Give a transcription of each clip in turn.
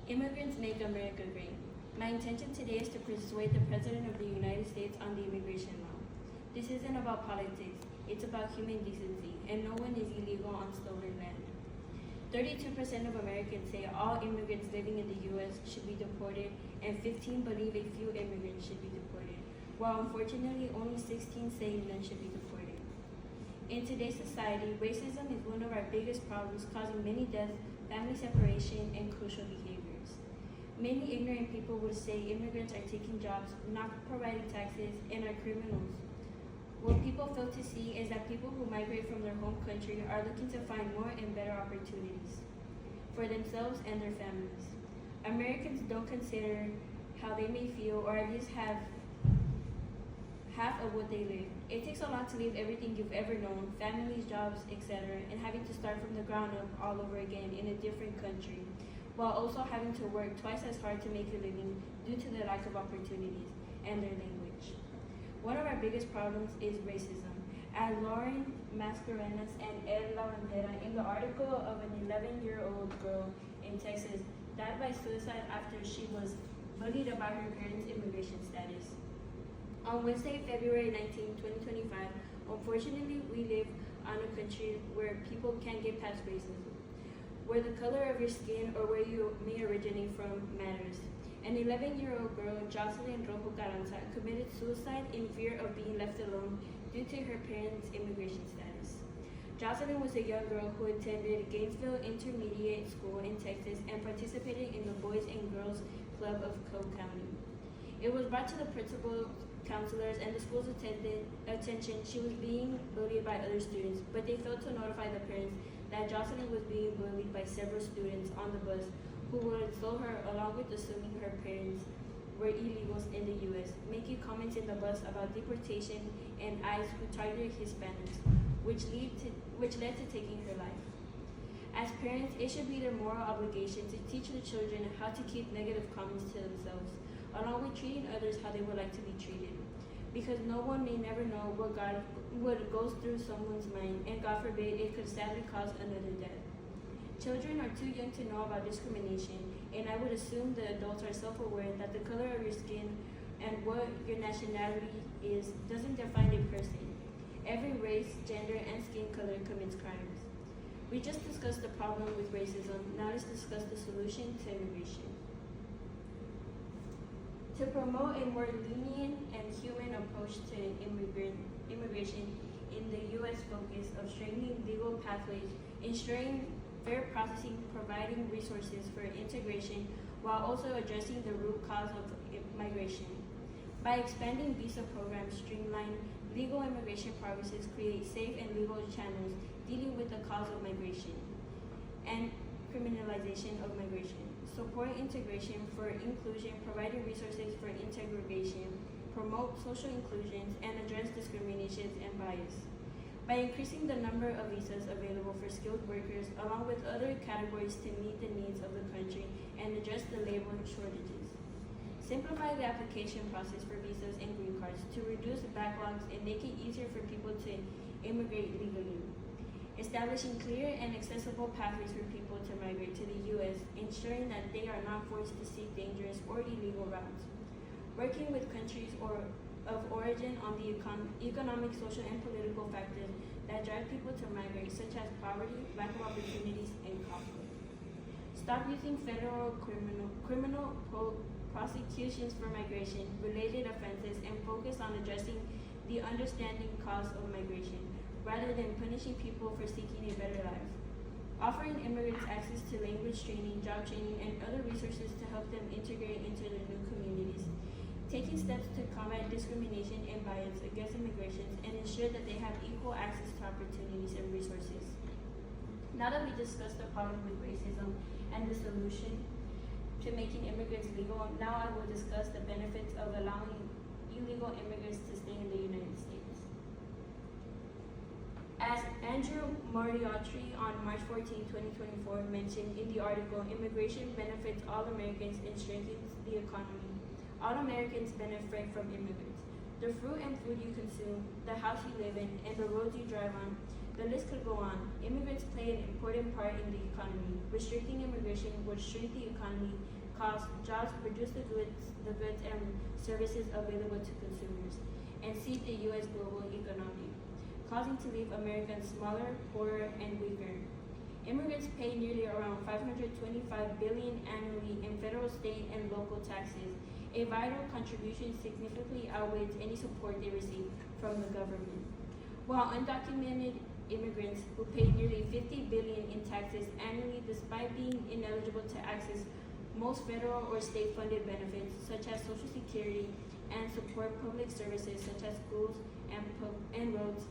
Immigrants make America great. My intention today is to persuade the President of the United States on the immigration law. This isn't about politics, it's about human decency, and no one is illegal on stolen land. 32% of Americans say all immigrants living in the U.S. should be deported, and 15 believe a few immigrants should be deported, while unfortunately only 16 say none should be deported. In today's society, racism is one of our biggest problems, causing many deaths, family separation, and crucial behaviors. Many ignorant people would say immigrants are taking jobs, not providing taxes, and are criminals. What people fail to see is that people who migrate from their home country are looking to find more and better opportunities for themselves and their families. Americans don't consider how they may feel, or at least have half of what they live. It takes a lot to leave everything you've ever known, families, jobs, etc., and having to start from the ground up all over again in a different country, while also having to work twice as hard to make a living due to the lack of opportunities and their language. One of our biggest problems is racism. As Lauren Mascarenas and Ed Lavandera in the article of an 11-year-old girl in Texas died by suicide after she was bullied about her parents' immigration status. On Wednesday, February 19, 2025, unfortunately, we live on a country where people can't get past racism, where the color of your skin or where you may originate from matters. An 11-year-old girl, Jocelyn Rojo Carranza, committed suicide in fear of being left alone due to her parents' immigration status. Jocelyn was a young girl who attended Gainesville Intermediate School in Texas and participated in the Boys and Girls Club of Cobb County. It was brought to the principal, counselors, and the school's attention she was being bullied by other students, but they failed to notify the parents that Jocelyn was being bullied by several students on the bus who would insult her, along with assuming her parents were illegals in the U.S., making comments in the bus about deportation and ICE who targeted Hispanics, which led to taking her life. As parents, it should be their moral obligation to teach the children how to keep negative comments to themselves, along with treating others how they would like to be treated. Because no one may never know what goes through someone's mind, and God forbid it could sadly cause another death. Children are too young to know about discrimination, and I would assume the adults are self-aware that the color of your skin and what your nationality is doesn't define a person. Every race, gender, and skin color commits crimes. We just discussed the problem with racism, now let's discuss the solution to immigration. To promote a more lenient and human approach to immigration in the U.S. focus of strengthening legal pathways, ensuring fair processing, providing resources for integration, while also addressing the root cause of migration. By expanding visa programs, streamline legal immigration processes, create safe and legal channels dealing with the cause of migration, and criminalization of migration. Support integration for inclusion, providing resources for integration, promote social inclusions, and address discriminations and bias. By increasing the number of visas available for skilled workers, along with other categories to meet the needs of the country and address the labor shortages. Simplify the application process for visas and green cards to reduce backlogs and make it easier for people to immigrate legally. Establishing clear and accessible pathways for people to migrate to the U.S., ensuring that they are not forced to seek dangerous or illegal routes. Working with countries of origin on the economic, social, and political factors that drive people to migrate, such as poverty, lack of opportunities, and conflict. Stop using federal criminal prosecutions for migration-related offenses and focus on addressing the understanding cause of migration, rather than punishing people for seeking a better life. Offering immigrants access to language training, job training, and other resources to help them integrate into their new communities. Taking steps to combat discrimination and bias against immigrants and ensure that they have equal access to opportunities and resources. Now that we discussed the problem with racism and the solution to making immigrants legal, now I will discuss the benefits of allowing illegal immigrants to stay in the United States. As Andrew Moriarty on March 14, 2024 mentioned in the article, immigration benefits all Americans and strengthens the economy. All Americans benefit from immigrants. The fruit and food you consume, the house you live in, and the roads you drive on, The list could go on. Immigrants play an important part in the economy. Restricting immigration would shrink the economy, cost jobs, reduce the goods and services available to consumers, and seed the U.S. global economy, causing to leave Americans smaller, poorer, and weaker. Immigrants pay nearly around $525 billion annually in federal, state, and local taxes. A vital contribution significantly outweighs any support they receive from the government. While undocumented immigrants who pay nearly $50 billion in taxes annually despite being ineligible to access most federal or state-funded benefits such as Social Security and support public services such as schools and roads.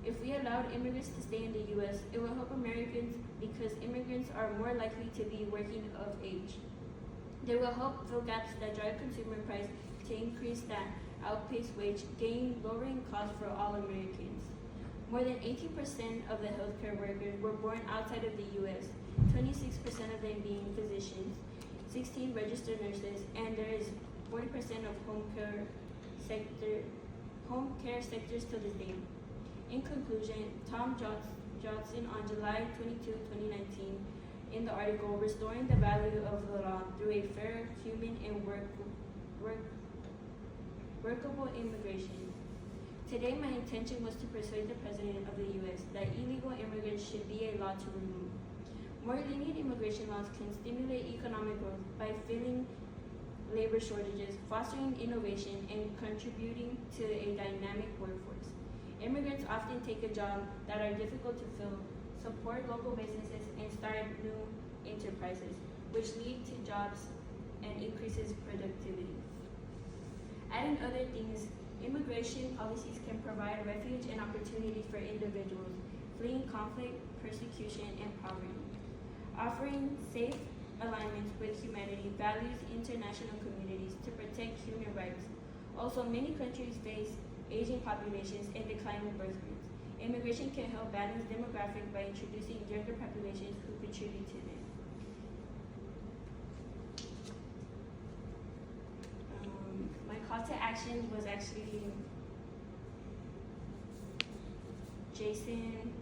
If we allowed immigrants to stay in the U.S., it will help Americans because immigrants are more likely to be working of age. They will help fill gaps that drive consumer price to increase that outpace wage gain, lowering costs for all Americans. More than 18% of the healthcare workers were born outside of the U.S., 26% of them being physicians, 16 registered nurses, and there is 40% of home care sectors to this day. In conclusion, Tom Johnson on July 22, 2019, in the article Restoring the Value of the Law Through a Fair, Human, and Workable Immigration. Today, my intention was to persuade the President of the U.S. that illegal immigrants should be a law to remove. More lenient immigration laws can stimulate economic growth by filling labor shortages, fostering innovation, and contributing to a dynamic workforce. Immigrants often take a job that are difficult to fill, support local businesses, and start new enterprises, which lead to jobs and increases productivity. Adding other things, immigration policies can provide refuge and opportunities for individuals fleeing conflict, persecution, and poverty. Offering safe alignments with humanity values international communities to protect human rights. Also, many countries face aging populations and declining birth rates. Immigration can help balance demographics by introducing younger populations who contribute to them. My call to action was actually Jason